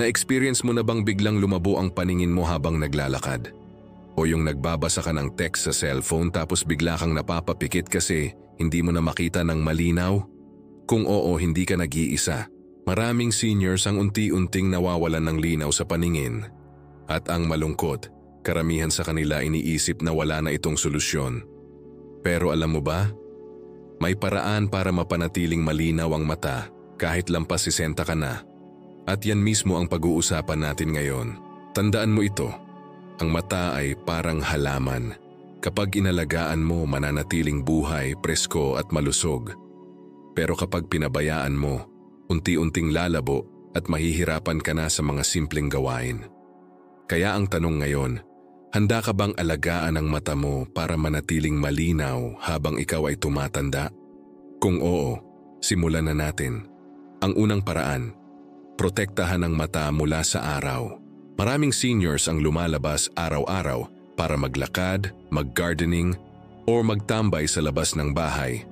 Na-experience mo na bang biglang lumabo ang paningin mo habang naglalakad? O yung nagbabasa ka ng text sa cellphone tapos bigla kang napapapikit kasi hindi mo na makita ng malinaw? Kung oo, hindi ka nag-iisa. Maraming seniors ang unti-unting nawawalan ng linaw sa paningin. At ang malungkot, karamihan sa kanila iniisip na wala na itong solusyon. Pero alam mo ba? May paraan para mapanatiling malinaw ang mata kahit lampas 60 ka na. At yan mismo ang pag-uusapan natin ngayon. Tandaan mo ito, ang mata ay parang halaman. Kapag inalagaan mo, mananatiling buhay, presko at malusog. Pero kapag pinabayaan mo, unti-unting lalabo at mahihirapan ka na sa mga simpleng gawain. Kaya ang tanong ngayon, handa ka bang alagaan ang mata mo para manatiling malinaw habang ikaw ay tumatanda? Kung oo, simulan na natin. Ang unang paraan, protektahan ang mata mula sa araw. Maraming seniors ang lumalabas araw-araw para maglakad, mag-gardening, o magtambay sa labas ng bahay.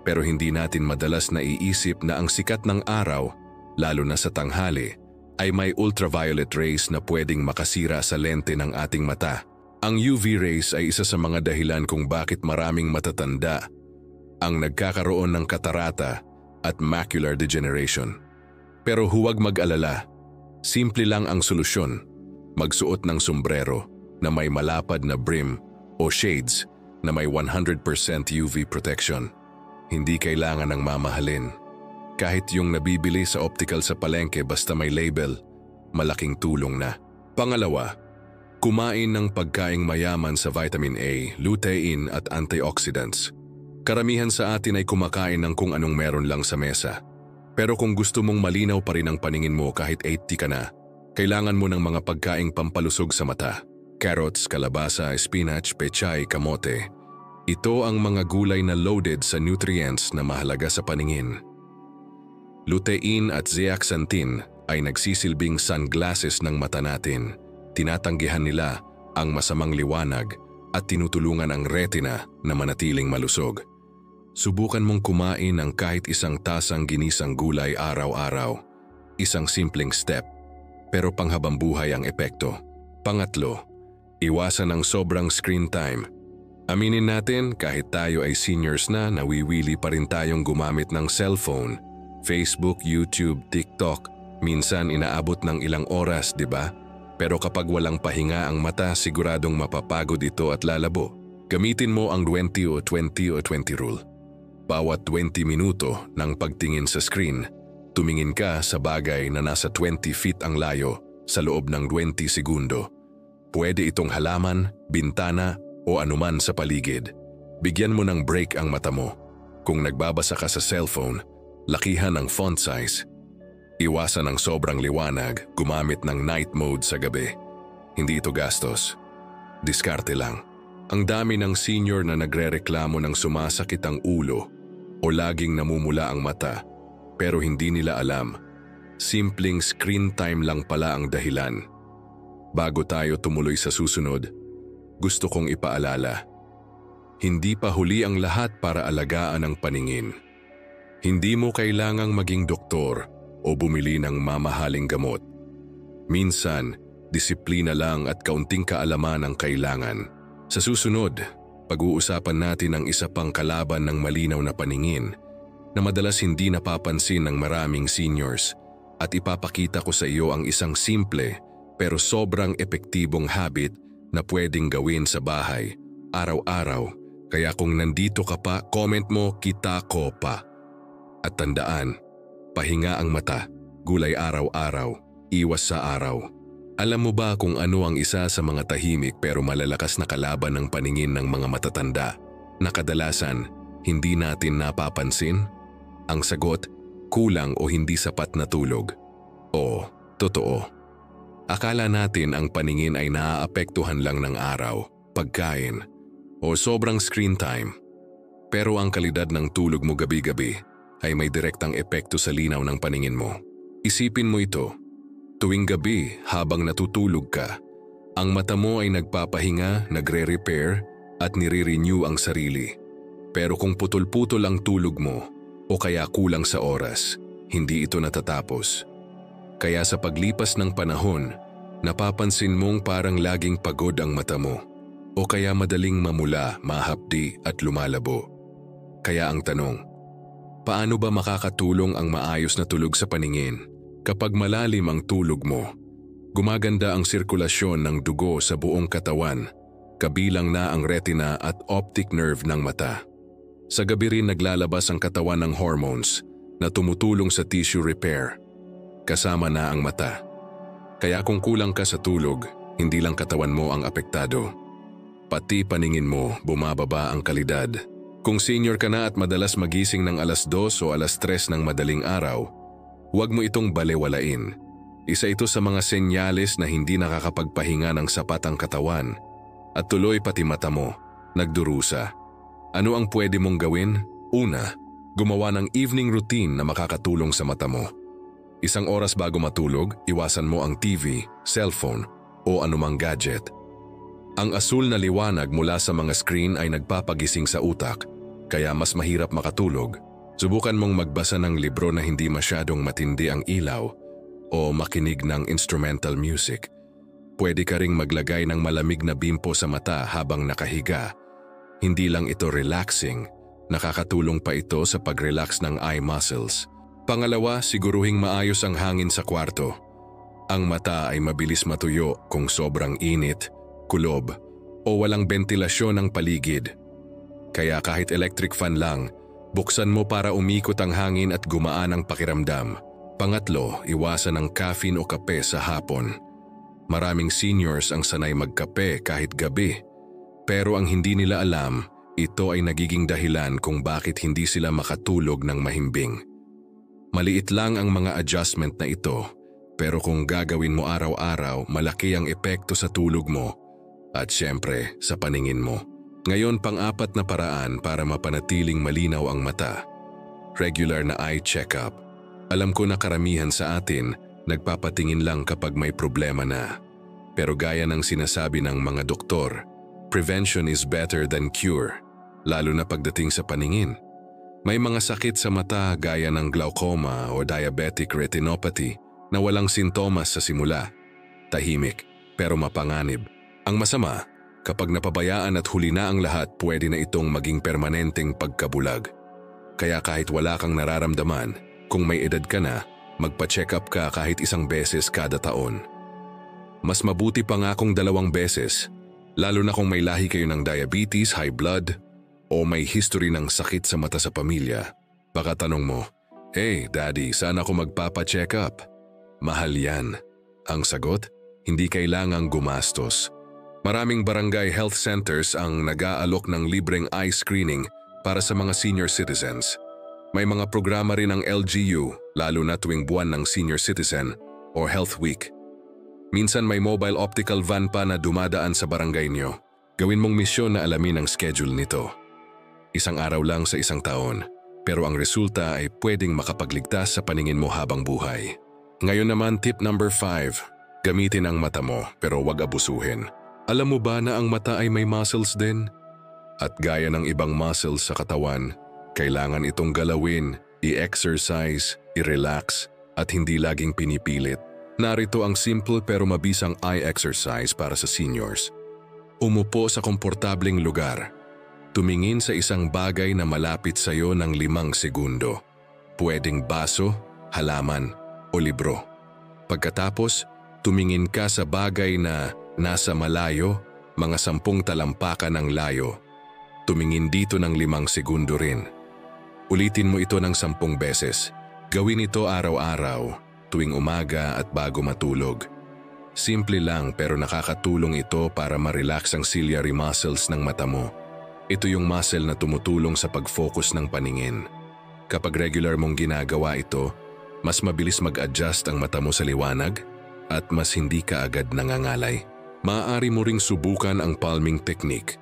Pero hindi natin madalas naiisip na ang sikat ng araw, lalo na sa tanghali, ay may ultraviolet rays na pwedeng makasira sa lente ng ating mata. Ang UV rays ay isa sa mga dahilan kung bakit maraming matatanda ang nagkakaroon ng katarata at macular degeneration. Pero huwag mag-alala, simple lang ang solusyon. Magsuot ng sombrero na may malapad na brim o shades na may 100% UV protection. Hindi kailangan ng mamahalin. Kahit yung nabibili sa optical sa palengke basta may label, malaking tulong na. Pangalawa, kumain ng pagkaing mayaman sa vitamin A, lutein at antioxidants. Karamihan sa atin ay kumakain ng kung anong meron lang sa mesa. Pero kung gusto mong malinaw pa rin ang paningin mo kahit 80 ka na, kailangan mo ng mga pagkaing pampalusog sa mata. Carrots, kalabasa, spinach, pechay, kamote. Ito ang mga gulay na loaded sa nutrients na mahalaga sa paningin. Lutein at zeaxanthin ay nagsisilbing sunglasses ng mata natin. Tinatanggihan nila ang masamang liwanag at tinutulungan ang retina na manatiling malusog. Subukan mong kumain ng kahit isang tasang ginisang gulay araw-araw. Isang simpleng step, pero panghabang buhay ang epekto. Pangatlo, iwasan ang sobrang screen time. Aminin natin, kahit tayo ay seniors na, nawiwili pa rin tayong gumamit ng cellphone, Facebook, YouTube, TikTok. Minsan inaabot ng ilang oras, di ba? Pero kapag walang pahinga ang mata, siguradong mapapagod ito at lalabo. Gamitin mo ang 20 o 20 o 20 rule. Bawat 20 minuto ng pagtingin sa screen, tumingin ka sa bagay na nasa 20 feet ang layo sa loob ng 20 segundo. Pwede itong halaman, bintana o anuman sa paligid. Bigyan mo ng break ang mata mo. Kung nagbabasa ka sa cellphone, lakihan ang font size. Iwasan ang sobrang liwanag, gumamit ng night mode sa gabi. Hindi ito gastos. Diskarte lang. Ang dami ng senior na nagrereklamo ng sumasakit ang ulo o laging namumula ang mata, pero hindi nila alam. Simpleng screen time lang pala ang dahilan. Bago tayo tumuloy sa susunod, gusto kong ipaalala. Hindi pa huli ang lahat para alagaan ang paningin. Hindi mo kailangang maging doktor o bumili ng mamahaling gamot. Minsan, disiplina lang at kaunting kaalaman ang kailangan. Sa susunod, pag-uusapan natin ang isa pang kalaban ng malinaw na paningin na madalas hindi napapansin ng maraming seniors at ipapakita ko sa iyo ang isang simple pero sobrang epektibong habit na pwedeng gawin sa bahay, araw-araw. Kaya kung nandito ka pa, comment mo, kita ko pa. At tandaan, pahinga ang mata, gulay araw-araw, iwas sa araw. Alam mo ba kung ano ang isa sa mga tahimik pero malalakas na kalaban ng paningin ng mga matatanda na kadalasan hindi natin napapansin? Ang sagot, kulang o hindi sapat na tulog. Oo, totoo. Akala natin ang paningin ay naaapektuhan lang ng araw, pagkain, o sobrang screen time. Pero ang kalidad ng tulog mo gabi-gabi ay may direktang epekto sa linaw ng paningin mo. Isipin mo ito. Tuwing gabi habang natutulog ka, ang mata mo ay nagpapahinga, nagre-repair at nire-renew ang sarili. Pero kung putol-putol ang tulog mo o kaya kulang sa oras, hindi ito natatapos. Kaya sa paglipas ng panahon, napapansin mong parang laging pagod ang mata mo o kaya madaling mamula, mahapdi at lumalabo. Kaya ang tanong, paano ba makakatulong ang maayos na tulog sa paningin? Kapag malalim ang tulog mo, gumaganda ang sirkulasyon ng dugo sa buong katawan, kabilang na ang retina at optic nerve ng mata. Sa gabi rin naglalabas ang katawan ng hormones na tumutulong sa tissue repair, kasama na ang mata. Kaya kung kulang ka sa tulog, hindi lang katawan mo ang apektado. Pati paningin mo, bumababa ang kalidad. Kung senior ka na at madalas magising ng 2:00 o 3:00 ng madaling araw, huwag mo itong balewalain. Isa ito sa mga senyales na hindi nakakapagpahinga ng sapat ang katawan at tuloy pati mata mo, nagdurusa. Ano ang pwede mong gawin? Una, gumawa ng evening routine na makakatulong sa mata mo. 1 oras bago matulog, iwasan mo ang TV, cellphone o anumang gadget. Ang asul na liwanag mula sa mga screen ay nagpapagising sa utak, kaya mas mahirap makatulog. Subukan mong magbasa ng libro na hindi masyadong matindi ang ilaw o makinig ng instrumental music. Pwede ka ring maglagay ng malamig na bimpo sa mata habang nakahiga. Hindi lang ito relaxing, nakakatulong pa ito sa pag-relax ng eye muscles. Pangalawa, siguruhing maayos ang hangin sa kwarto. Ang mata ay mabilis matuyo kung sobrang init, kulob o walang bentilasyon ng paligid. Kaya kahit electric fan lang, buksan mo para umikot ang hangin at gumaan ang pakiramdam. Pangatlo, iwasan ang caffeine o kape sa hapon. Maraming seniors ang sanay magkape kahit gabi. Pero ang hindi nila alam, ito ay nagiging dahilan kung bakit hindi sila makatulog ng mahimbing. Maliit lang ang mga adjustment na ito, pero kung gagawin mo araw-araw, malaki ang epekto sa tulog mo at syempre sa paningin mo. Ngayon, pang-apat na paraan para mapanatiling malinaw ang mata. Regular na eye check-up. Alam ko na karamihan sa atin, nagpapatingin lang kapag may problema na. Pero gaya ng sinasabi ng mga doktor, prevention is better than cure, lalo na pagdating sa paningin. May mga sakit sa mata gaya ng glaucoma o diabetic retinopathy na walang sintomas sa simula. Tahimik, pero mapanganib. Ang masama, kapag napabayaan at huli na ang lahat, pwede na itong maging permanenteng pagkabulag. Kaya kahit wala kang nararamdaman, kung may edad ka na, magpa-check up ka kahit 1 beses kada taon. Mas mabuti pa nga kung 2 beses, lalo na kung may lahi kayo ng diabetes, high blood, o may history ng sakit sa mata sa pamilya. Baka tanong mo, "Hey, Daddy, saan ako magpapa-check up?" Mahal yan. Ang sagot, hindi kailangang gumastos. Maraming barangay health centers ang nag-aalok ng libreng eye screening para sa mga senior citizens. May mga programa rin ng LGU, lalo na tuwing buwan ng senior citizen or health week. Minsan may mobile optical van pa na dumadaan sa barangay nyo. Gawin mong misyon na alamin ang schedule nito. 1 araw lang sa 1 taon, pero ang resulta ay pwedeng makapagligtas sa paningin mo habang buhay. Ngayon naman, tip number 5. Gamitin ang mata mo pero wag abusuhin. Alam mo ba na ang mata ay may muscles din? At gaya ng ibang muscles sa katawan, kailangan itong galawin, i-exercise, i-relax, at hindi laging pinipilit. Narito ang simple pero mabisang eye exercise para sa seniors. Umupo sa komportableng lugar. Tumingin sa isang bagay na malapit sa iyo ng 5 segundo. Pwedeng baso, halaman, o libro. Pagkatapos, tumingin ka sa bagay na nasa malayo, mga 10 talampakan ng layo. Tumingin dito ng 5 segundo rin. Ulitin mo ito ng 10 beses. Gawin ito araw-araw, tuwing umaga at bago matulog. Simple lang pero nakakatulong ito para ma-relax ang ciliary muscles ng mata mo. Ito yung muscle na tumutulong sa pag-focus ng paningin. Kapag regular mong ginagawa ito, mas mabilis mag-adjust ang mata mo sa liwanag at mas hindi ka agad nangangalay. Maaari mo ring subukan ang palming technique.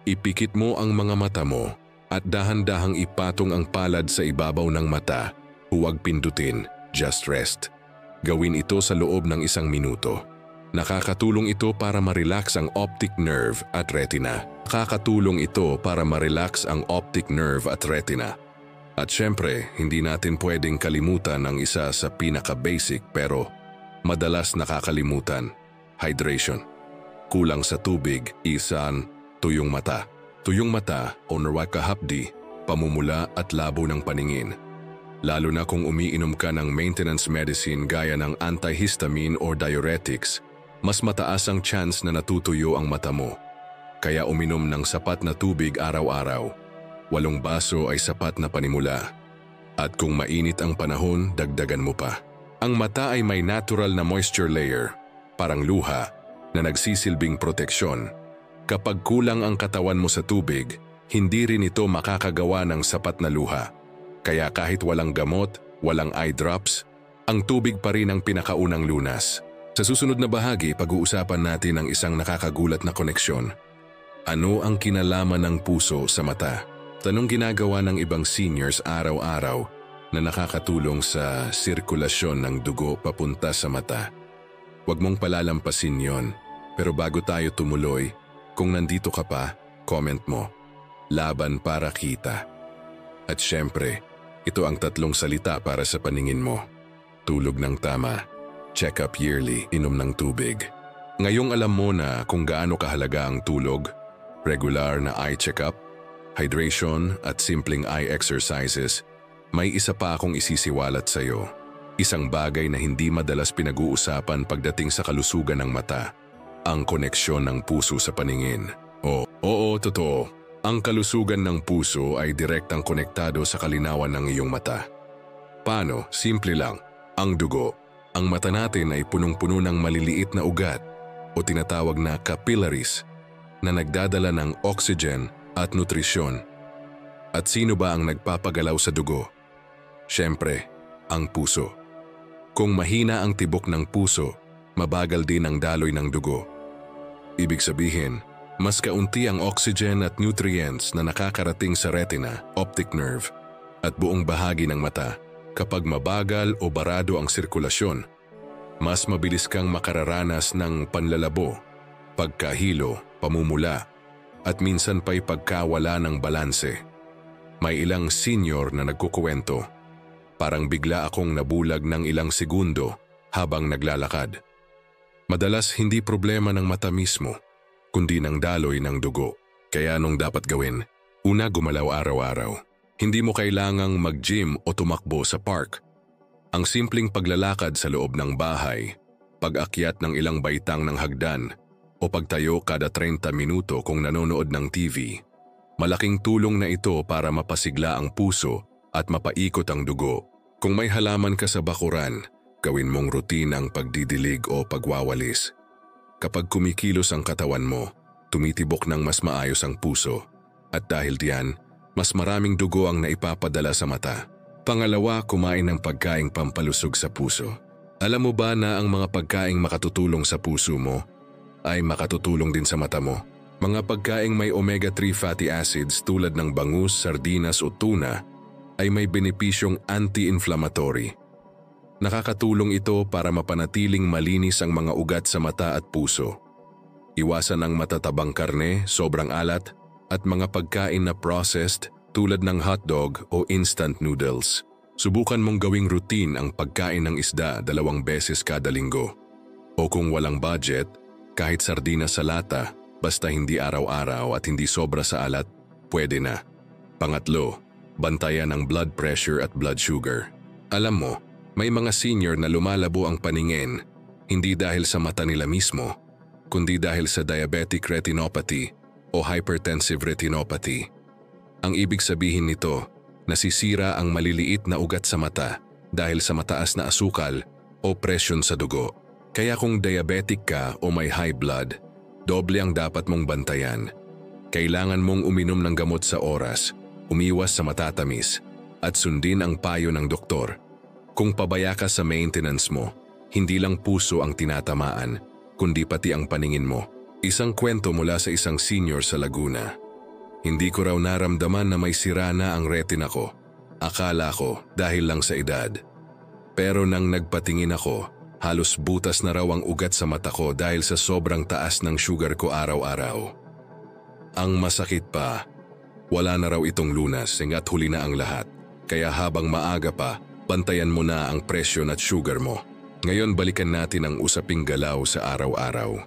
Ipikit mo ang mga mata mo at dahan-dahang ipatong ang palad sa ibabaw ng mata. Huwag pindutin, just rest. Gawin ito sa loob ng 1 minuto. Nakakatulong ito para ma-relax ang optic nerve at retina. At syempre, hindi natin pwedeng kalimutan ang isa sa pinaka-basic pero madalas nakakalimutan, hydration. Kulang sa tubig, isan, tuyong mata. Tuyong mata o narwakahapdi, pamumula at labo ng paningin. Lalo na kung umiinom ka ng maintenance medicine gaya ng antihistamine or diuretics, mas mataas ang chance na natutuyo ang mata mo. Kaya uminom ng sapat na tubig araw-araw. 8 baso ay sapat na panimula. At kung mainit ang panahon, dagdagan mo pa. Ang mata ay may natural na moisture layer, parang luha, na nagsisilbing proteksyon. Kapag kulang ang katawan mo sa tubig, hindi rin ito makakagawa ng sapat na luha. Kaya kahit walang gamot, walang eye drops, ang tubig pa rin ang pinakaunang lunas. Sa susunod na bahagi, pag-uusapan natin ang isang nakakagulat na koneksyon. Ano ang kinalaman ng puso sa mata? Tanong ginagawa ng ibang seniors araw-araw na nakakatulong sa sirkulasyon ng dugo papunta sa mata. Huwag mong palalampasin yon, pero bago tayo tumuloy, kung nandito ka pa, comment mo. Laban para kita. At syempre, ito ang 3 salita para sa paningin mo. Tulog ng tama, check up yearly, inom ng tubig. Ngayong alam mo na kung gaano kahalaga ang tulog, regular na eye check-up, hydration at simpleng eye exercises, may isa pa akong isisiwalat sa iyo. Isang bagay na hindi madalas pinag-uusapan pagdating sa kalusugan ng mata, ang koneksyon ng puso sa paningin. Oo, totoo. Ang kalusugan ng puso ay direktang konektado sa kalinawan ng iyong mata. Paano? Simple lang. Ang dugo. Ang mata natin ay punong-puno ng maliliit na ugat o tinatawag na capillaries na nagdadala ng oxygen at nutrisyon. At sino ba ang nagpapagalaw sa dugo? Siyempre, ang puso. Kung mahina ang tibok ng puso, mabagal din ang daloy ng dugo. Ibig sabihin, mas kaunti ang oxygen at nutrients na nakakarating sa retina, optic nerve, at buong bahagi ng mata. Kapag mabagal o barado ang sirkulasyon, mas mabilis kang makararanas ng panlalabo, pagkahilo, pamumula, at minsan pa'y pagkawala ng balanse. May ilang senior na nagkukuwento, parang bigla akong nabulag ng ilang segundo habang naglalakad. Madalas hindi problema ng mata mismo, kundi ng daloy ng dugo. Kaya anong dapat gawin? Una, gumalaw araw-araw. Hindi mo kailangang mag-gym o tumakbo sa park. Ang simpleng paglalakad sa loob ng bahay, pag-akyat ng ilang baitang ng hagdan, o pagtayo kada 30 minuto kung nanonood ng TV. Malaking tulong na ito para mapasigla ang puso at mapaikot ang dugo. Kung may halaman ka sa bakuran, gawin mong routine ang pagdidilig o pagwawalis. Kapag kumikilos ang katawan mo, tumitibok ng mas maayos ang puso. At dahil diyan, mas maraming dugo ang naipapadala sa mata. Pangalawa, kumain ng pagkaing pampalusog sa puso. Alam mo ba na ang mga pagkaing makatutulong sa puso mo ay makatutulong din sa mata mo? Mga pagkaing may omega-3 fatty acids tulad ng bangus, sardinas o tuna ay may benepisyong anti-inflammatory. Nakakatulong ito para mapanatiling malinis ang mga ugat sa mata at puso. Iwasan ang matatabang karne, sobrang alat, at mga pagkain na processed tulad ng hotdog o instant noodles. Subukan mong gawing routine ang pagkain ng isda 2 beses kada linggo. O kung walang budget, kahit sardinas sa lata, basta hindi araw-araw at hindi sobra sa alat, pwede na. Pangatlo, bantayan ang blood pressure at blood sugar. Alam mo, may mga senior na lumalabo ang paningin, hindi dahil sa mata nila mismo, kundi dahil sa diabetic retinopathy o hypertensive retinopathy. Ang ibig sabihin nito, nasisira ang maliliit na ugat sa mata dahil sa mataas na asukal o presyon sa dugo. Kaya kung diabetic ka o may high blood, doble ang dapat mong bantayan. Kailangan mong uminom ng gamot sa oras, umiwas sa matatamis, at sundin ang payo ng doktor. Kung pabaya ka sa maintenance mo, hindi lang puso ang tinatamaan, kundi pati ang paningin mo. Isang kwento mula sa isang senior sa Laguna. Hindi ko raw naramdaman na may sira na ang retina ko. Akala ko dahil lang sa edad. Pero nang nagpatingin ako, halos butas na raw ang ugat sa mata ko dahil sa sobrang taas ng sugar ko araw-araw. Ang masakit pa, wala na raw itong lunas hanggat huli na ang lahat. Kaya habang maaga pa, bantayan mo na ang presyon at sugar mo. Ngayon balikan natin ang usaping galaw sa araw-araw.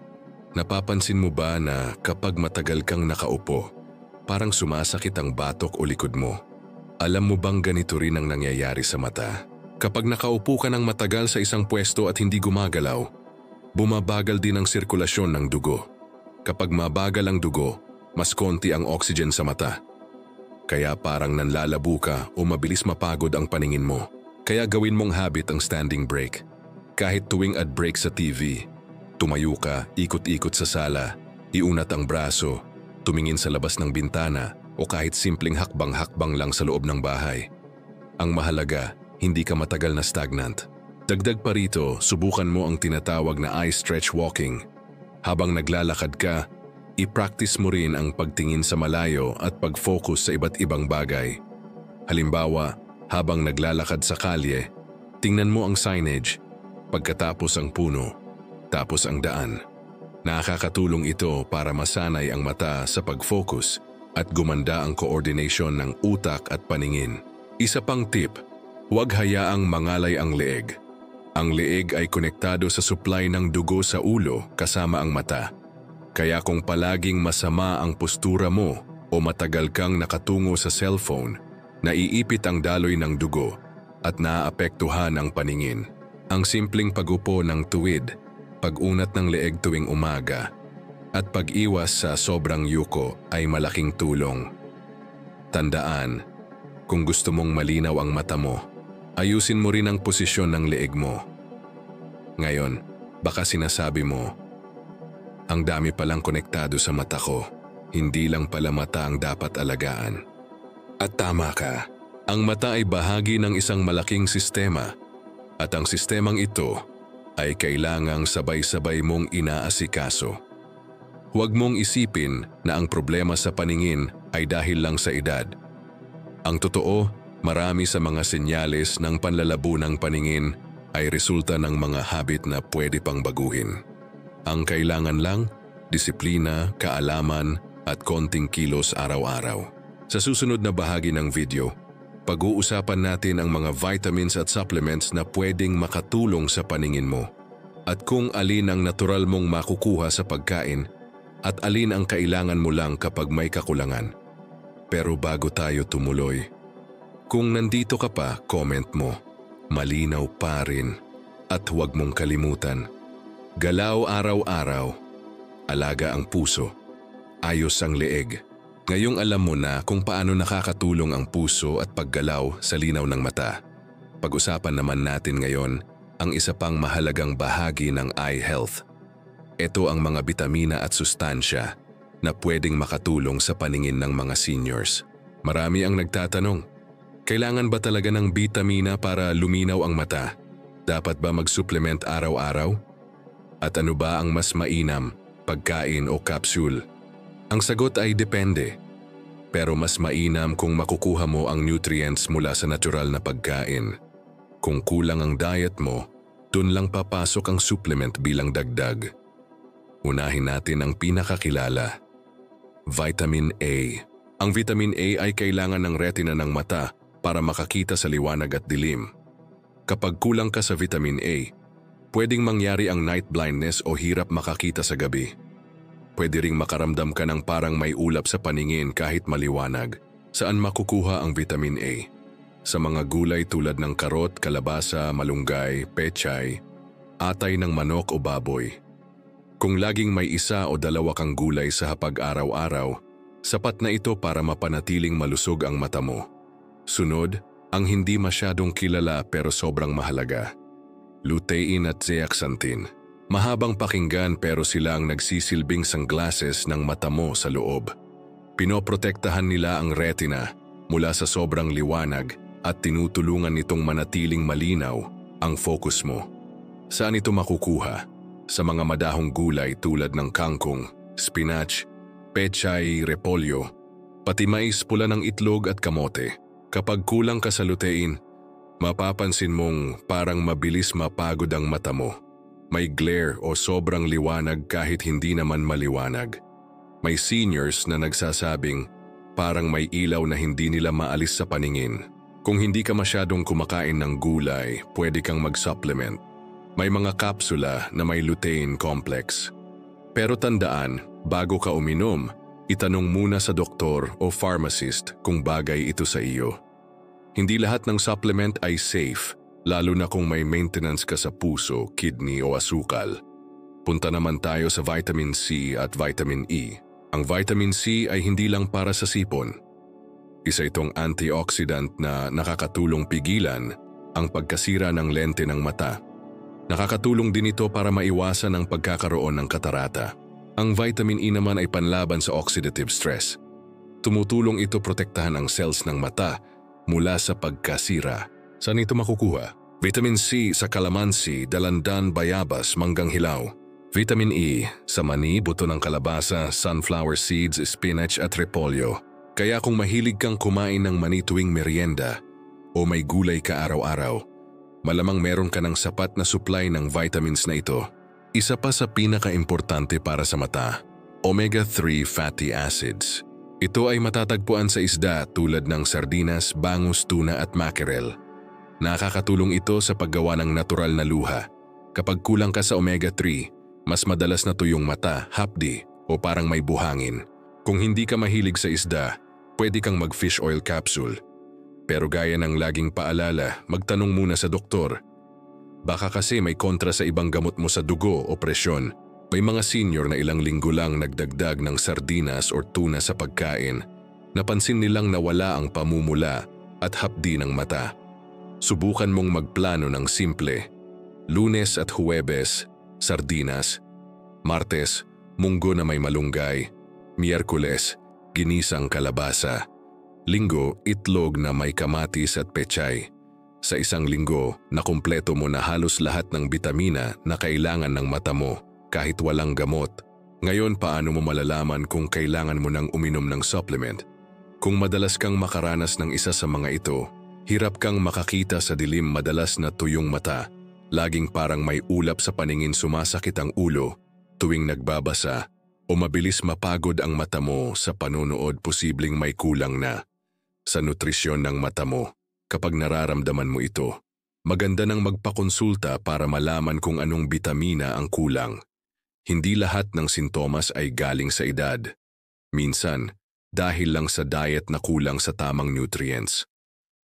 Napapansin mo ba na kapag matagal kang nakaupo, parang sumasakit ang batok o likod mo? Alam mo bang ganito rin ang nangyayari sa mata? Kapag nakaupo ka ng matagal sa isang pwesto at hindi gumagalaw, bumabagal din ang sirkulasyon ng dugo. Kapag mabagal ang dugo, mas konti ang oxygen sa mata. Kaya parang nanlalabo ka o mabilis mapagod ang paningin mo. Kaya gawin mong habit ang standing break. Kahit tuwing ad break sa TV, tumayo ka, ikot-ikot sa sala, iunat ang braso, tumingin sa labas ng bintana o kahit simpleng hakbang-hakbang lang sa loob ng bahay. Ang mahalaga, hindi ka matagal na stagnant. Dagdag pa rito, subukan mo ang tinatawag na eye stretch walking. Habang naglalakad ka, i-practice mo rin ang pagtingin sa malayo at pag-focus sa iba't ibang bagay. Halimbawa, habang naglalakad sa kalye, tingnan mo ang signage, pagkatapos ang puno, tapos ang daan. Nakakatulong ito para masanay ang mata sa pag-focus at gumanda ang coordination ng utak at paningin. Isa pang tip, huwag hayaang mangalay ang leeg. Ang leeg ay konektado sa supply ng dugo sa ulo kasama ang mata. Kaya kung palaging masama ang postura mo o matagal kang nakatungo sa cellphone, naiipit ang daloy ng dugo at naaapektuhan ang paningin. Ang simpleng pag-upo ng tuwid, pag-unat ng leeg tuwing umaga, at pag-iwas sa sobrang yuko ay malaking tulong. Tandaan, kung gusto mong malinaw ang mata mo, ayusin mo rin ang posisyon ng leeg mo. Ngayon, baka sinasabi mo, ang dami palang konektado sa mata ko, hindi lang pala mata ang dapat alagaan. At tama ka, ang mata ay bahagi ng isang malaking sistema at ang sistemang ito ay kailangang sabay-sabay mong inaasikaso. Huwag mong isipin na ang problema sa paningin ay dahil lang sa edad. Ang totoo, marami sa mga senyales ng panlalabo ng paningin ay resulta ng mga habit na pwede pang baguhin. Ang kailangan lang, disiplina, kaalaman at konting kilos araw-araw. Sa susunod na bahagi ng video, pag-uusapan natin ang mga vitamins at supplements na pwedeng makatulong sa paningin mo at kung alin ang natural mong makukuha sa pagkain at alin ang kailangan mo lang kapag may kakulangan. Pero bago tayo tumuloy, kung nandito ka pa, comment mo. Malinaw pa rin at huwag mong kalimutan. Galaw araw-araw, alaga ang puso, ayos ang leeg. Ngayong alam mo na kung paano nakakatulong ang puso at paggalaw sa linaw ng mata. Pag-usapan naman natin ngayon ang isa pang mahalagang bahagi ng eye health. Ito ang mga bitamina at sustansya na pwedeng makatulong sa paningin ng mga seniors. Marami ang nagtatanong, kailangan ba talaga ng bitamina para luminaw ang mata? Dapat ba mag-supplement araw-araw? At ano ba ang mas mainam, pagkain o capsule? Ang sagot ay depende. Pero mas mainam kung makukuha mo ang nutrients mula sa natural na pagkain. Kung kulang ang diet mo, dun lang papasok ang supplement bilang dagdag. Unahin natin ang pinakakilala, Vitamin A. Ang Vitamin A ay kailangan ng retina ng mata para makakita sa liwanag at dilim. Kapag kulang ka sa Vitamin A, pwedeng mangyari ang night blindness o hirap makakita sa gabi. Pwede ring makaramdam ka ng parang may ulap sa paningin kahit maliwanag. Saan makukuha ang Vitamin A? Sa mga gulay tulad ng karot, kalabasa, malunggay, pechay, atay ng manok o baboy. Kung laging may isa o dalawa kang gulay sa hapag araw-araw, sapat na ito para mapanatiling malusog ang mata mo. Sunod, ang hindi masyadong kilala pero sobrang mahalaga, lutein at zeaxanthin. Mahabang pakinggan pero sila ang nagsisilbing sunglasses ng mata mo sa loob. Pinoprotektahan nila ang retina mula sa sobrang liwanag at tinutulungan nitong manatiling malinaw ang focus mo. Saan ito makukuha? Sa mga madahong gulay tulad ng kangkong, spinach, pechay, repolyo, pati mais pula ng itlog at kamote. Kapag kulang ka sa lutein, mapapansin mong parang mabilis mapagod ang mata mo. May glare o sobrang liwanag kahit hindi naman maliwanag. May seniors na nagsasabing parang may ilaw na hindi nila maalis sa paningin. Kung hindi ka masyadong kumakain ng gulay, pwede kang mag-supplement. May mga kapsula na may lutein complex. Pero tandaan, bago ka uminom, itanong muna sa doktor o pharmacist kung bagay ito sa iyo. Hindi lahat ng supplement ay safe, lalo na kung may maintenance ka sa puso, kidney o asukal. Punta naman tayo sa vitamin C at vitamin E. Ang vitamin C ay hindi lang para sa sipon. Isa itong antioxidant na nakakatulong pigilan ang pagkasira ng lente ng mata. Nakakatulong din ito para maiwasan ang pagkakaroon ng katarata. Ang vitamin E naman ay panlaban sa oxidative stress. Tumutulong ito protektahan ang cells ng mata mula sa pagkasira. Saan ito makukuha? Vitamin C sa kalamansi, dalandan, bayabas, manggang hilaw. Vitamin E sa mani, buto ng kalabasa, sunflower seeds, spinach at repolyo. Kaya kung mahilig kang kumain ng mani tuwing merienda o may gulay ka araw-araw, malamang meron ka ng sapat na supply ng vitamins na ito. Isa pa sa pinaka-importante para sa mata, omega-3 fatty acids. Ito ay matatagpuan sa isda tulad ng sardinas, bangus, tuna at mackerel. Nakakatulong ito sa paggawa ng natural na luha. Kapag kulang ka sa omega-3, mas madalas na tuyong mata, hapdi o parang may buhangin. Kung hindi ka mahilig sa isda, pwede kang mag-fish oil capsule. Pero gaya ng laging paalala, magtanong muna sa doktor. Baka kasi may kontra sa ibang gamot mo sa dugo o presyon. May mga senior na ilang linggo lang nagdagdag ng sardinas or tuna sa pagkain. Napansin nilang nawala ang pamumula at hapdi ng mata. Subukan mong magplano ng simple. Lunes at Huwebes, sardinas. Martes, munggo na may malunggay. Miyerkules, ginisang kalabasa. Linggo, itlog na may kamatis at pechay. Sa isang linggo, nakumpleto mo na halos lahat ng bitamina na kailangan ng mata mo kahit walang gamot. Ngayon, paano mo malalaman kung kailangan mo nang uminom ng supplement? Kung madalas kang makaranas ng isa sa mga ito, hirap kang makakita sa dilim, madalas na tuyong mata, laging parang may ulap sa paningin, sumasakit ang ulo tuwing nagbabasa, o mabilis mapagod ang mata mo sa panonood, posibleng may kulang na sa nutrisyon ng mata mo. Kapag nararamdaman mo ito, maganda nang magpakonsulta para malaman kung anong bitamina ang kulang. Hindi lahat ng sintomas ay galing sa edad. Minsan, dahil lang sa diet na kulang sa tamang nutrients.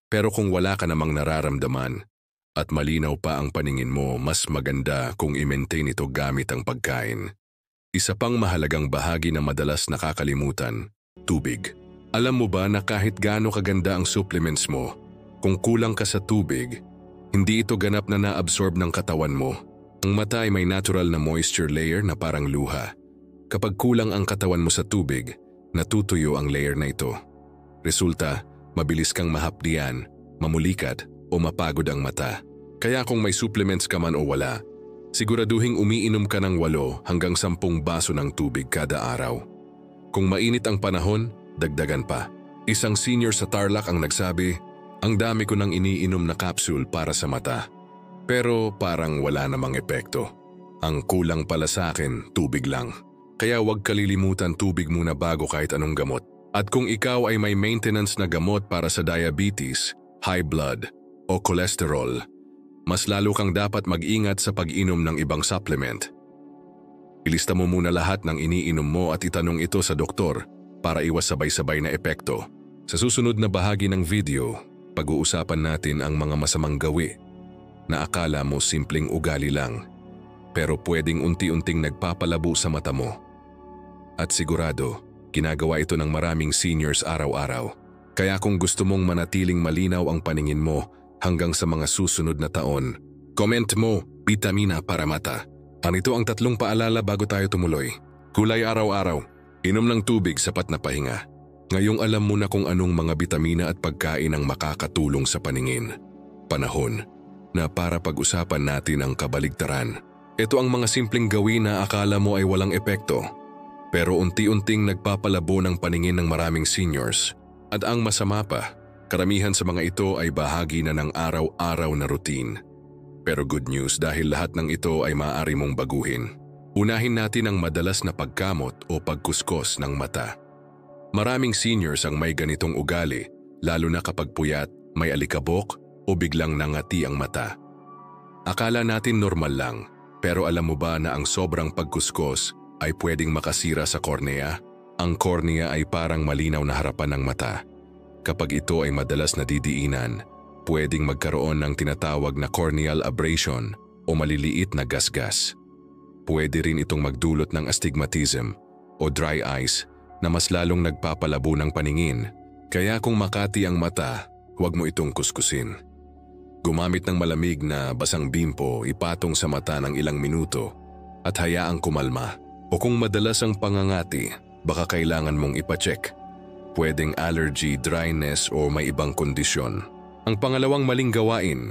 Pero kung wala ka namang nararamdaman at malinaw pa ang paningin mo, mas maganda kung i-maintain ito gamit ang pagkain. Isa pang mahalagang bahagi na madalas nakakalimutan, tubig. Alam mo ba na kahit gaano kaganda ang supplements mo, kung kulang ka sa tubig, hindi ito ganap na na-absorb ng katawan mo. Ang mata ay may natural na moisture layer na parang luha. Kapag kulang ang katawan mo sa tubig, natutuyo ang layer na ito. Resulta, mabilis kang mahapdian, mamulikat o mapagod ang mata. Kaya kung may supplements ka man o wala, siguraduhing umiinom ka ng 8 hanggang 10 baso ng tubig kada araw. Kung mainit ang panahon, dagdagan pa. Isang senior sa Tarlac ang nagsabi, ang dami ko nang iniinom na capsule para sa mata. Pero parang wala namang epekto. Ang kulang pala sa akin, tubig lang. Kaya huwag kalilimutan tubig muna bago kahit anong gamot. At kung ikaw ay may maintenance na gamot para sa diabetes, high blood o cholesterol, mas lalo kang dapat mag-ingat sa pag-inom ng ibang supplement. Ilista mo muna lahat ng iniinom mo at itanong ito sa doktor para iwas sabay-sabay na epekto. Sa susunod na bahagi ng video, pag-uusapan natin ang mga masamang gawi na akala mo simpleng ugali lang, pero pwedeng unti-unting nagpapalabo sa mata mo. At sigurado, ginagawa ito ng maraming seniors araw-araw. Kaya kung gusto mong manatiling malinaw ang paningin mo hanggang sa mga susunod na taon, comment mo, bitamina para mata. Ito ang 3 paalala bago tayo tumuloy. Kulay araw-araw, inom ng tubig, sapat na pahinga. Ngayong alam mo na kung anong mga bitamina at pagkain ang makakatulong sa paningin. Panahon na para pag-usapan natin ang kabaligtaran. Ito ang mga simpleng gawin na akala mo ay walang epekto, pero unti-unting nagpapalabo ng paningin ng maraming seniors. At ang masama pa, karamihan sa mga ito ay bahagi na ng araw-araw na routine. Pero good news, dahil lahat ng ito ay maaari mong baguhin. Unahin natin ang madalas na pagkamot o pagkuskos ng mata. Maraming seniors ang may ganitong ugali, lalo na kapag puyat, may alikabok o biglang nangati ang mata. Akala natin normal lang, pero alam mo ba na ang sobrang pagkuskos ay pwedeng makasira sa kornea? Ang kornea ay parang malinaw na harapan ng mata. Kapag ito ay madalas nadidiinan, pwedeng magkaroon ng tinatawag na corneal abrasion o maliliit na gasgas. Pwede rin itong magdulot ng astigmatism o dry eyes na mas lalong nagpapalabo ng paningin. Kaya kung makati ang mata, huwag mo itong kuskusin. Gumamit ng malamig na basang bimpo, ipatong sa mata ng ilang minuto at hayaang kumalma. O kung madalas ang pangangati, baka kailangan mong ipacheck. Pwedeng allergy, dryness o may ibang kondisyon. Ang pangalawang maling gawain,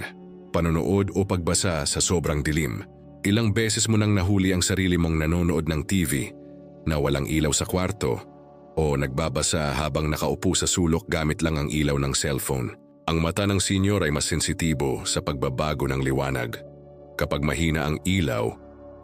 panonood o pagbasa sa sobrang dilim. Ilang beses mo nang nahuli ang sarili mong nanonood ng TV na walang ilaw sa kwarto o nagbabasa habang nakaupo sa sulok gamit lang ang ilaw ng cellphone. Ang mata ng senior ay mas sensitibo sa pagbabago ng liwanag. Kapag mahina ang ilaw,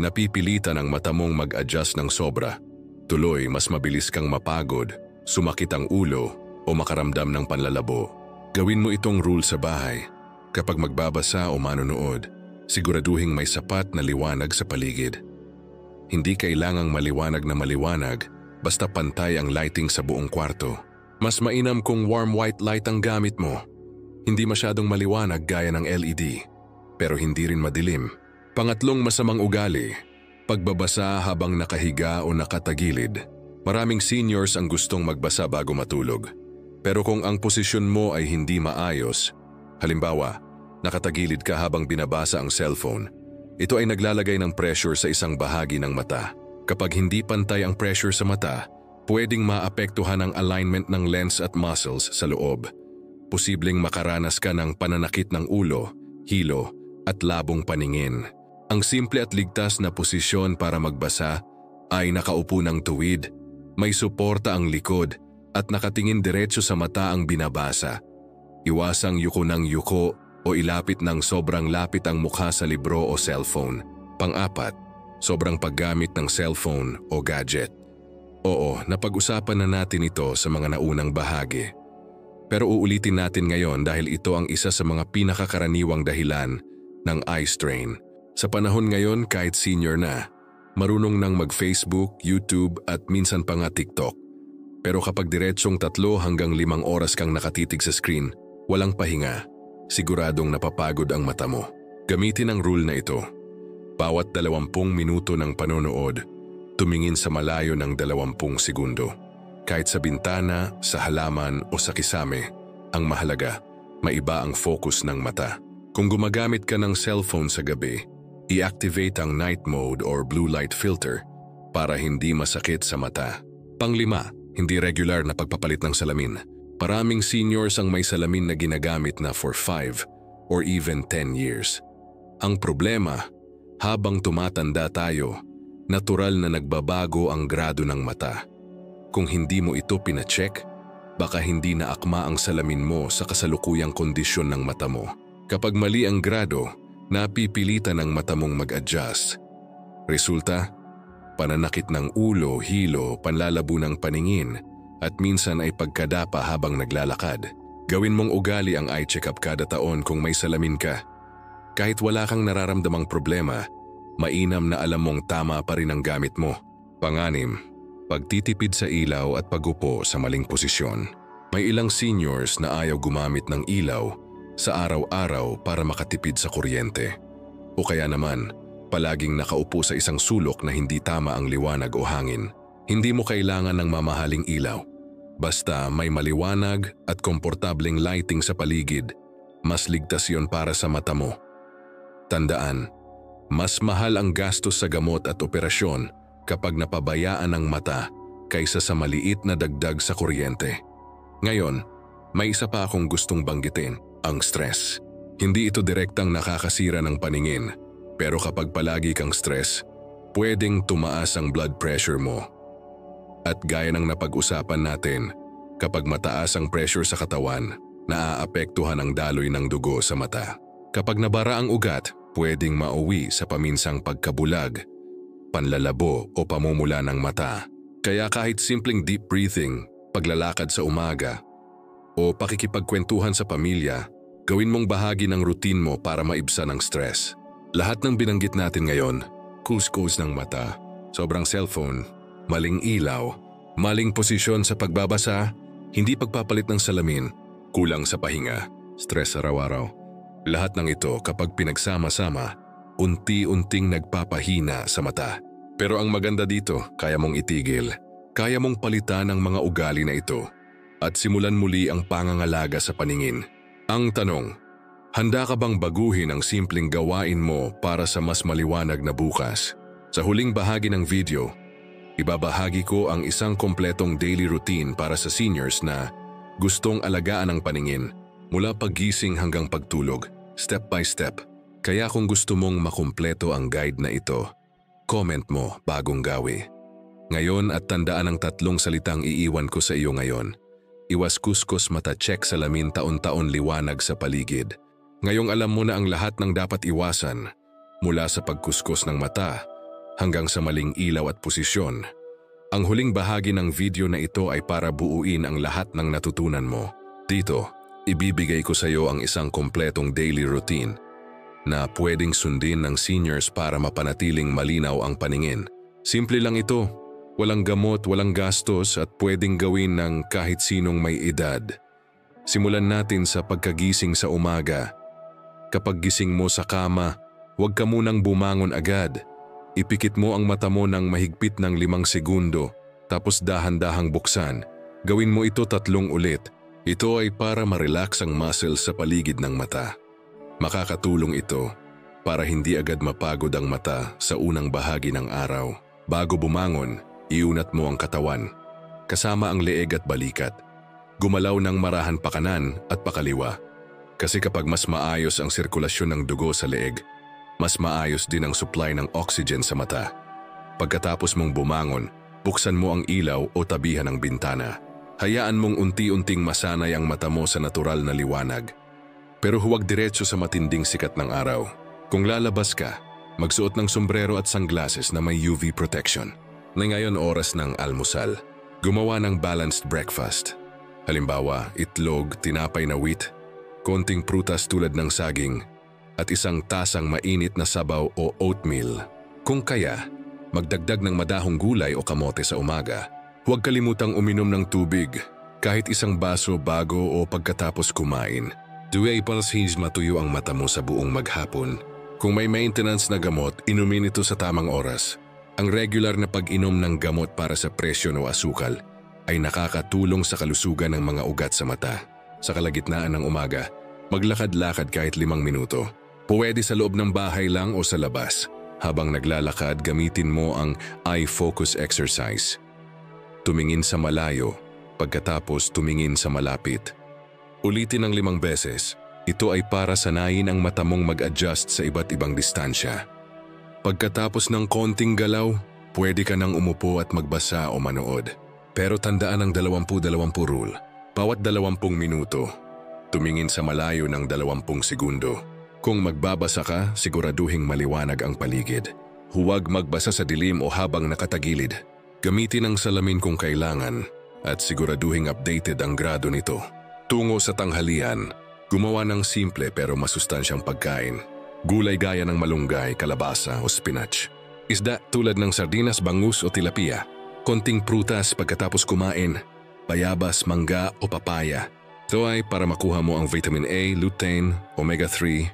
napipilitan ang mata mong mag-adjust ng sobra. Tuloy, mas mabilis kang mapagod, sumakit ang ulo o makaramdam ng panlalabo. Gawin mo itong rule sa bahay. Kapag magbabasa o manonood, siguraduhing may sapat na liwanag sa paligid. Hindi kailangang maliwanag na maliwanag, basta pantay ang lighting sa buong kwarto. Mas mainam kung warm white light ang gamit mo. Hindi masyadong maliwanag gaya ng LED, pero hindi rin madilim. Pangatlong masamang ugali, pagbabasa habang nakahiga o nakatagilid. Maraming seniors ang gustong magbasa bago matulog. Pero kung ang posisyon mo ay hindi maayos, halimbawa, nakatagilid ka habang binabasa ang cellphone, ito ay naglalagay ng pressure sa isang bahagi ng mata. Kapag hindi pantay ang pressure sa mata, pwedeng maapektuhan ang alignment ng lens at muscles sa loob. Posibleng makaranas ka ng pananakit ng ulo, hilo at labong paningin. Ang simple at ligtas na posisyon para magbasa ay nakaupo ng tuwid, may suporta ang likod at nakatingin diretso sa mata ang binabasa. Iwasang yuko ng yuko o ilapit ng sobrang lapit ang mukha sa libro o cellphone. Pang-apat, sobrang paggamit ng cellphone o gadget. Oo, napag-usapan na natin ito sa mga naunang bahagi. Pero uulitin natin ngayon dahil ito ang isa sa mga pinakakaraniwang dahilan ng eye strain. Sa panahon ngayon kahit senior na, marunong nang mag-Facebook, YouTube at minsan pa nga TikTok. Pero kapag diretsong 3 hanggang 5 oras kang nakatitig sa screen, walang pahinga, siguradong napapagod ang mata mo. Gamitin ang rule na ito. Bawat 20 minuto ng panonood, tumingin sa malayo ng 20 segundo. Kahit sa bintana, sa halaman o sa kisame, ang mahalaga, maiba ang focus ng mata. Kung gumagamit ka ng cellphone sa gabi, i-activate ang night mode or blue light filter para hindi masakit sa mata. Panglima, hindi regular na pagpapalit ng salamin. Maraming seniors ang may salamin na ginagamit na for 5 or even 10 years. Ang problema, habang tumatanda tayo, natural na nagbabago ang grado ng mata. Kung hindi mo ito pinacheck, baka hindi na akma ang salamin mo sa kasalukuyang kondisyon ng mata mo. Kapag mali ang grado, napipilitan ang mata mong mag-adjust. Resulta, pananakit ng ulo, hilo, panlalabo ng paningin, at minsan ay pagkadapa habang naglalakad. Gawin mong ugali ang eye check-up kada taon kung may salamin ka. Kahit wala kang nararamdamang problema, mainam na alam mong tama pa rin ang gamit mo. Panganim, pagtitipid sa ilaw at pagupo sa maling posisyon. May ilang seniors na ayaw gumamit ng ilaw sa araw-araw para makatipid sa kuryente. O kaya naman, palaging nakaupo sa isang sulok na hindi tama ang liwanag o hangin. Hindi mo kailangan ng mamahaling ilaw. Basta may maliwanag at komportableng lighting sa paligid, mas ligtas yon para sa mata mo. Tandaan, mas mahal ang gastos sa gamot at operasyon kapag napabayaan ang mata kaysa sa maliit na dagdag sa kuryente. Ngayon, may isa pa akong gustong banggitin, ang stress. Hindi ito direktang nakakasira ng paningin, pero kapag palagi kang stress, pwedeng tumaas ang blood pressure mo. At gaya ng napag-usapan natin, kapag mataas ang pressure sa katawan, naaapektuhan ang daloy ng dugo sa mata. Kapag nabara ang ugat, pwedeng mauwi sa paminsang pagkabulag, panlalabo o pamumula ng mata. Kaya kahit simpleng deep breathing, paglalakad sa umaga, o pakikipagkwentuhan sa pamilya, gawin mong bahagi ng routine mo para maibsan ang stress. Lahat ng binanggit natin ngayon, kuskus ng mata, sobrang cellphone, maling ilaw, maling posisyon sa pagbabasa, hindi pagpapalit ng salamin, kulang sa pahinga, stress araw-araw. Lahat ng ito kapag pinagsama-sama, unti-unting nagpapahina sa mata. Pero ang maganda dito, kaya mong itigil. Kaya mong palitan ang mga ugali na ito at simulan muli ang pangangalaga sa paningin. Ang tanong, handa ka bang baguhin ang simpleng gawain mo para sa mas maliwanag na bukas? Sa huling bahagi ng video, ibabahagi ko ang isang kompletong daily routine para sa seniors na gustong alagaan ang paningin mula paggising hanggang pagtulog, step by step. Kaya kung gusto mong makumpleto ang guide na ito, comment mo bagong gawi. Ngayon at tandaan ang 3 salitang iiwan ko sa iyo ngayon. Iwas kuskus mata, check salamin, taon-taon liwanag sa paligid. Ngayong alam mo na ang lahat ng dapat iwasan, mula sa pagkuskus ng mata hanggang sa maling ilaw at posisyon. Ang huling bahagi ng video na ito ay para buuin ang lahat ng natutunan mo. Dito, ibibigay ko sa iyo ang isang kompletong daily routine na pwedeng sundin ng seniors para mapanatiling malinaw ang paningin. Simple lang ito. Walang gamot, walang gastos at pwedeng gawin ng kahit sinong may edad. Simulan natin sa pagkagising sa umaga. Kapag gising mo sa kama, huwag ka munang bumangon agad. Ipikit mo ang mata mo ng mahigpit ng 5 segundo, tapos dahan-dahang buksan. Gawin mo ito 3 ulit. Ito ay para ma-relax ang muscles sa paligid ng mata. Makakatulong ito para hindi agad mapagod ang mata sa unang bahagi ng araw. Bago bumangon, iunat mo ang katawan, kasama ang leeg at balikat. Gumalaw ng marahan pakanan at pakaliwa. Kasi kapag mas maayos ang sirkulasyon ng dugo sa leeg, mas maayos din ang supply ng oxygen sa mata. Pagkatapos mong bumangon, buksan mo ang ilaw o tabihan ng bintana. Hayaan mong unti-unting masanay ang mata mo sa natural na liwanag. Pero huwag diretso sa matinding sikat ng araw. Kung lalabas ka, magsuot ng sombrero at sunglasses na may UV protection. Na ngayon oras ng almusal, gumawa ng balanced breakfast. Halimbawa, itlog, tinapay na wheat, konting prutas tulad ng saging, at isang tasang mainit na sabaw o oatmeal. Kung kaya, magdagdag ng madahong gulay o kamote sa umaga. Huwag kalimutang uminom ng tubig, kahit isang baso bago o pagkatapos kumain. Duway para matuyo ang mata mo sa buong maghapon. Kung may maintenance na gamot, inumin ito sa tamang oras. Ang regular na pag-inom ng gamot para sa presyon o asukal ay nakakatulong sa kalusugan ng mga ugat sa mata. Sa kalagitnaan ng umaga, maglakad-lakad kahit 5 minuto. Pwede sa loob ng bahay lang o sa labas. Habang naglalakad, gamitin mo ang eye focus exercise. Tumingin sa malayo, pagkatapos tumingin sa malapit. Ulitin ng 5 beses. Ito ay para sanayin ang mata mong mag-adjust sa iba't ibang distansya. Pagkatapos ng konting galaw, pwede ka nang umupo at magbasa o manood. Pero tandaan ang 20-20 rule. Bawat 20 minuto, tumingin sa malayo ng 20 segundo. Kung magbabasa ka, siguraduhing maliwanag ang paligid. Huwag magbasa sa dilim o habang nakatagilid. Gamitin ang salamin kung kailangan at siguraduhing updated ang grado nito. Tungo sa tanghalian, gumawa ng simple pero masustansyang pagkain. Gulay gaya ng malunggay, kalabasa o spinach. Isda tulad ng sardinas, bangus o tilapia. Konting prutas pagkatapos kumain, bayabas, mangga o papaya. Ito ay para makuha mo ang vitamin A, lutein, omega-3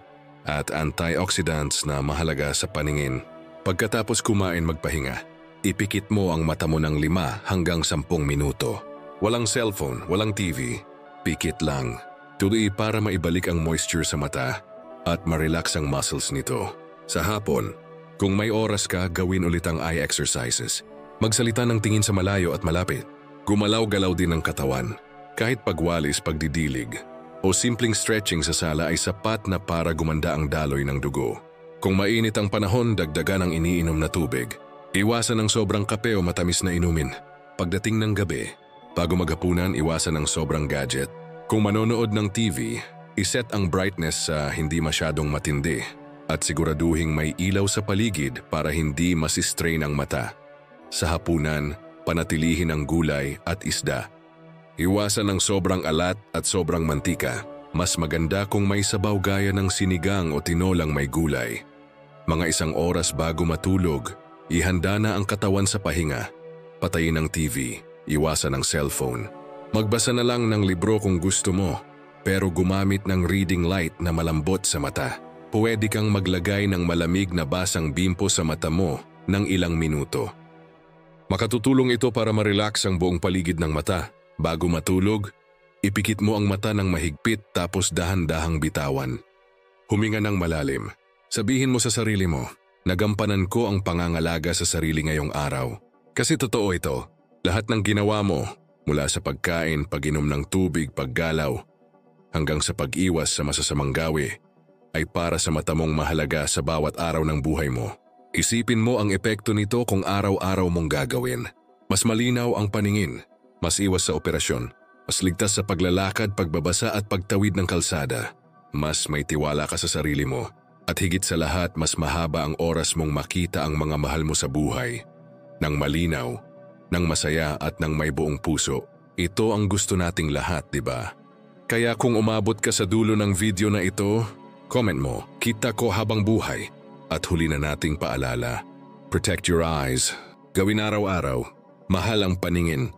at antioxidants na mahalaga sa paningin. Pagkatapos kumain, magpahinga. Ipikit mo ang mata mo ng 5 hanggang 10 minuto. Walang cellphone, walang TV. Pikit lang. Tuloy para maibalik ang moisture sa mata at ma-relax ang muscles nito. Sa hapon, kung may oras ka, gawin ulit ang eye exercises. Magsalita ng tingin sa malayo at malapit. Gumalaw-galaw din ang katawan. Kahit pagwalis, pagdidilig, o simpleng stretching sa sala ay sapat na para gumanda ang daloy ng dugo. Kung mainit ang panahon, dagdagan ang iniinom na tubig. Iwasan ng sobrang kape o matamis na inumin. Pagdating ng gabi, bago maghapunan, iwasan ng sobrang gadget. Kung manonood ng TV, iset ang brightness sa hindi masyadong matindi at siguraduhing may ilaw sa paligid para hindi masistrain ang mata. Sa hapunan, panatilihin ang gulay at isda. Iwasan ng sobrang alat at sobrang mantika. Mas maganda kung may sabaw gaya ng sinigang o tinolang may gulay. Mga 1 oras bago matulog, ihanda na ang katawan sa pahinga. Patayin ang TV, iwasan ang cellphone. Magbasa na lang ng libro kung gusto mo, pero gumamit ng reading light na malambot sa mata. Pwede kang maglagay ng malamig na basang bimpo sa mata mo ng ilang minuto. Makatutulong ito para ma-relax ang buong paligid ng mata. Bago matulog, ipikit mo ang mata ng mahigpit tapos dahan-dahang bitawan. Huminga ng malalim. Sabihin mo sa sarili mo, nagampanan ko ang pangangalaga sa sarili ngayong araw. Kasi totoo ito, lahat ng ginawa mo, mula sa pagkain, pag-inom ng tubig, paggalaw, hanggang sa pag-iwas sa masasamang gawi, ay para sa mata mong mahalaga sa bawat araw ng buhay mo. Isipin mo ang epekto nito kung araw-araw mong gagawin. Mas malinaw ang paningin, mas iwas sa operasyon, mas ligtas sa paglalakad, pagbabasa at pagtawid ng kalsada. Mas may tiwala ka sa sarili mo. At higit sa lahat, mas mahaba ang oras mong makita ang mga mahal mo sa buhay. Nang malinaw, nang masaya at nang may buong puso. Ito ang gusto nating lahat, di ba? Kaya kung umabot ka sa dulo ng video na ito, comment mo, kita ko habang buhay. At huli na nating paalala, protect your eyes. Gawin araw-araw, mahal ang paningin,